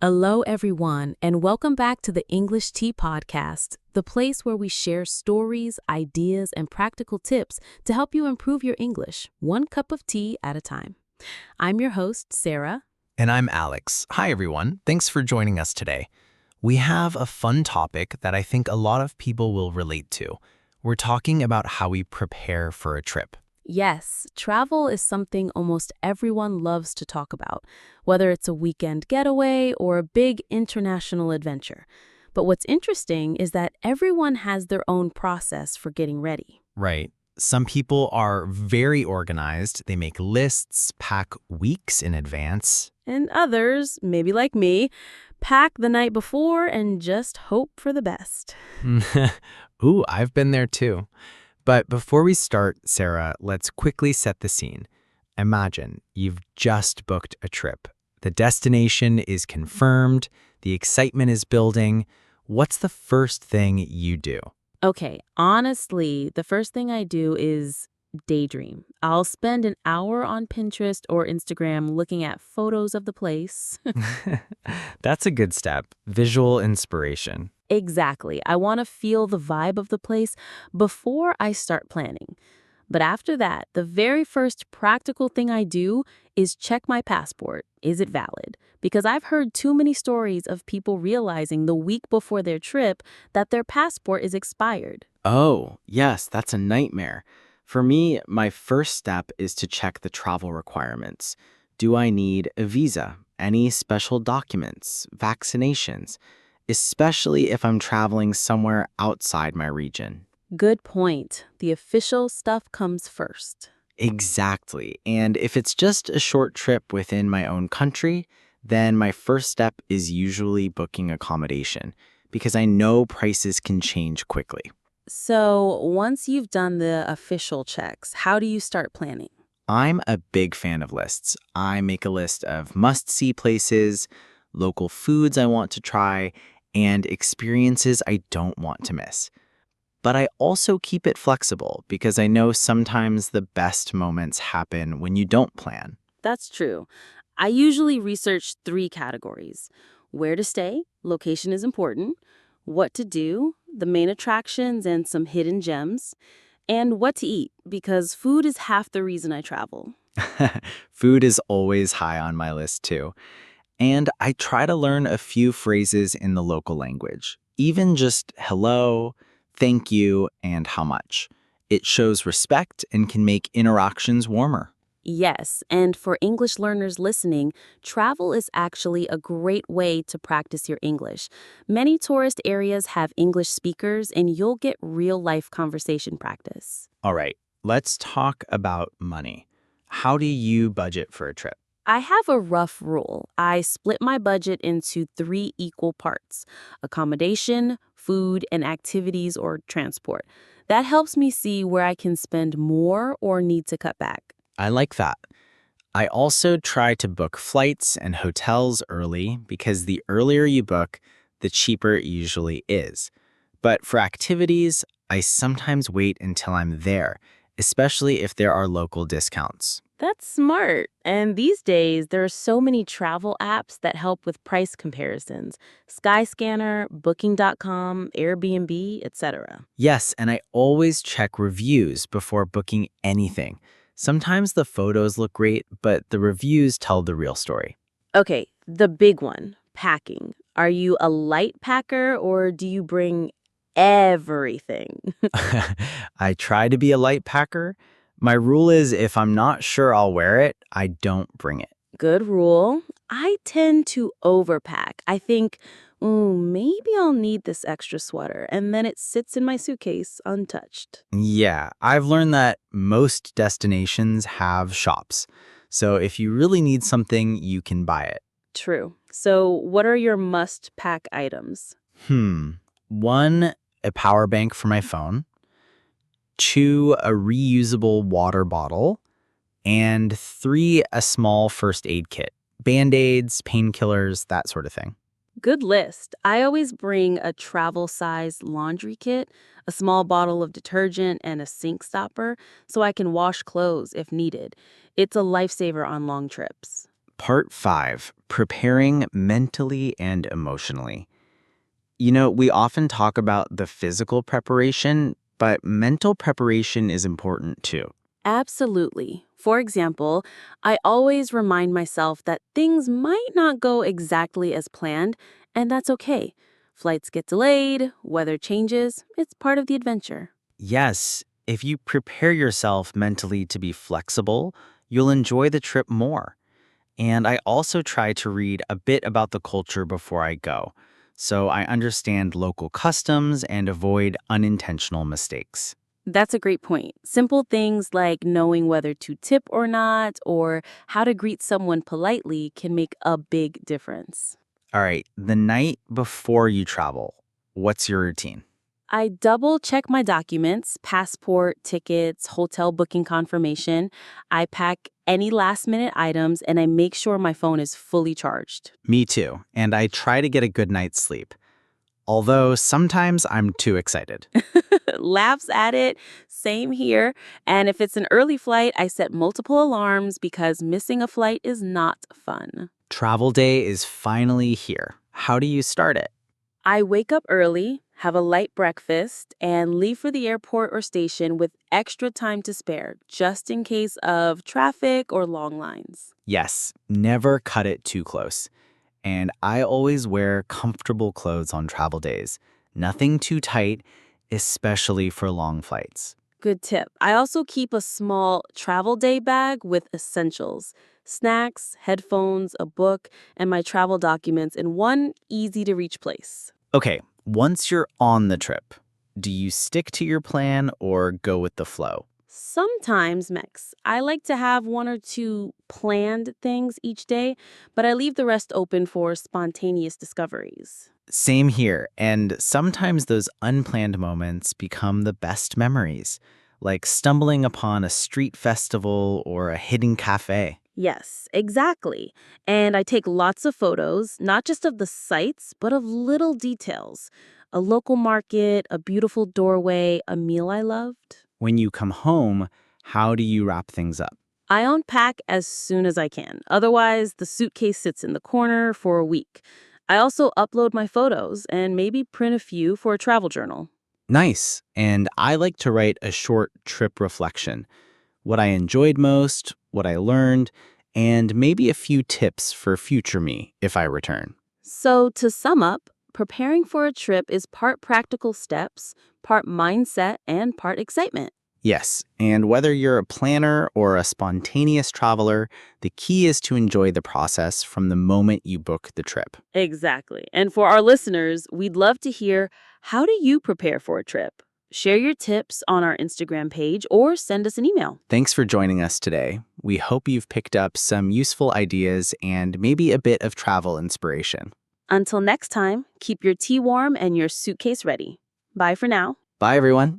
Hello, everyone, and welcome back to the English Tea Podcast, the place where we share stories, ideas, and practical tips to help you improve your English, one cup of tea at a time. I'm your host, Sarah. And I'm Alex. Hi, everyone. Thanks for joining us today. We have a fun topic that I think a lot of people will relate to. We're talking about how we prepare for a trip. Yes, travel is something almost everyone loves to talk about, whether it's a weekend getaway or a big international adventure. But what's interesting is that everyone has their own process for getting ready. Right. Some people are very organized. They make lists, pack weeks in advance. And others, maybe like me, pack the night before and just hope for the best. Ooh, I've been there too. But before we start, Sarah, let's quickly set the scene. Imagine you've just booked a trip. The destination is confirmed. The excitement is building. What's the first thing you do? Okay, honestly, the first thing I do is daydream. I'll spend an hour on Pinterest or Instagram looking at photos of the place. That's a good step. Visual inspiration. Exactly. I want to feel the vibe of the place before I start planning. But after that, the very first practical thing I do is check my passport. Is it valid? Because I've heard too many stories of people realizing the week before their trip that their passport is expired. Oh, yes, that's a nightmare. For me, my first step is to check the travel requirements. Do I need a visa? Any special documents? Vaccinations? Especially if I'm traveling somewhere outside my region. Good point. The official stuff comes first. Exactly. And if it's just a short trip within my own country, then my first step is usually booking accommodation because I know prices can change quickly. So, once you've done the official checks, how do you start planning? I'm a big fan of lists. I make a list of must-see places, local foods I want to try, and experiences I don't want to miss. But I also keep it flexible because I know sometimes the best moments happen when you don't plan. That's true. I usually research three categories: where to stay, location is important; what to do, the main attractions and some hidden gems; and what to eat, because food is half the reason I travel. Food is always high on my list too. And I try to learn a few phrases in the local language, even just hello, thank you, and how much. It shows respect and can make interactions warmer. Yes, and for English learners listening, travel is actually a great way to practice your English. Many tourist areas have English speakers, and you'll get real-life conversation practice. All right, let's talk about money. How do you budget for a trip? I have a rough rule. I split my budget into three equal parts: accommodation, food, and activities or transport. That helps me see where I can spend more or need to cut back. I like that. I also try to book flights and hotels early because the earlier you book, the cheaper it usually is. But for activities, I sometimes wait until I'm there, especially if there are local discounts. That's smart. And these days, there are so many travel apps that help with price comparisons: Skyscanner, Booking.com, Airbnb, etc. Yes, and I always check reviews before booking anything. Sometimes the photos look great, but the reviews tell the real story. Okay, the big one, packing. Are you a light packer or do you bring everything? I try to be a light packer. My rule is if I'm not sure I'll wear it, I don't bring it. Good rule. I tend to overpack. I think, maybe I'll need this extra sweater, and then it sits in my suitcase untouched. Yeah, I've learned that most destinations have shops. So if you really need something, you can buy it. True. So, what are your must-pack items? One, a power bank for my phone. Two, a reusable water bottle. And three, a small first aid kit. Band-aids, painkillers, that sort of thing. Good list. I always bring a travel-sized laundry kit, a small bottle of detergent, and a sink stopper so I can wash clothes if needed. It's a lifesaver on long trips. Part 5, preparing mentally and emotionally. We often talk about the physical preparation, but mental preparation is important too. Absolutely. For example, I always remind myself that things might not go exactly as planned, and that's okay. Flights get delayed, weather changes, it's part of the adventure. Yes, if you prepare yourself mentally to be flexible, you'll enjoy the trip more. And I also try to read a bit about the culture before I go, so I understand local customs and avoid unintentional mistakes. That's a great point. Simple things like knowing whether to tip or not, or how to greet someone politely can make a big difference. All right, the night before you travel, what's your routine? I double check my documents, passport, tickets, hotel booking confirmation. I pack any last minute items and I make sure my phone is fully charged. Me too, and I try to get a good night's sleep. Although sometimes I'm too excited. Laughs at it, same here. And if it's an early flight, I set multiple alarms because missing a flight is not fun. Travel day is finally here. How do you start it? I wake up early, have a light breakfast, and leave for the airport or station with extra time to spare, just in case of traffic or long lines. Yes, never cut it too close. And I always wear comfortable clothes on travel days. Nothing too tight, especially for long flights. Good tip. I also keep a small travel day bag with essentials, snacks, headphones, a book, and my travel documents in one easy to reach place. Okay, once you're on the trip, do you stick to your plan or go with the flow? Sometimes mix. I like to have one or two planned things each day, but I leave the rest open for spontaneous discoveries. Same here, and sometimes those unplanned moments become the best memories, like stumbling upon a street festival or a hidden cafe. Yes, exactly. And I take lots of photos, not just of the sights, but of little details. A local market, a beautiful doorway, a meal I loved. When you come home, how do you wrap things up? I unpack as soon as I can. Otherwise, the suitcase sits in the corner for a week. I also upload my photos and maybe print a few for a travel journal. Nice. And I like to write a short trip reflection. What I enjoyed most, what I learned, and maybe a few tips for future me if I return. So, to sum up, preparing for a trip is part practical steps, part mindset, and part excitement. Yes, and whether you're a planner or a spontaneous traveler, the key is to enjoy the process from the moment you book the trip. Exactly. And for our listeners, we'd love to hear, how do you prepare for a trip? Share your tips on our Instagram page or send us an email. Thanks for joining us today. We hope you've picked up some useful ideas and maybe a bit of travel inspiration. Until next time, keep your tea warm and your suitcase ready. Bye for now. Bye, everyone.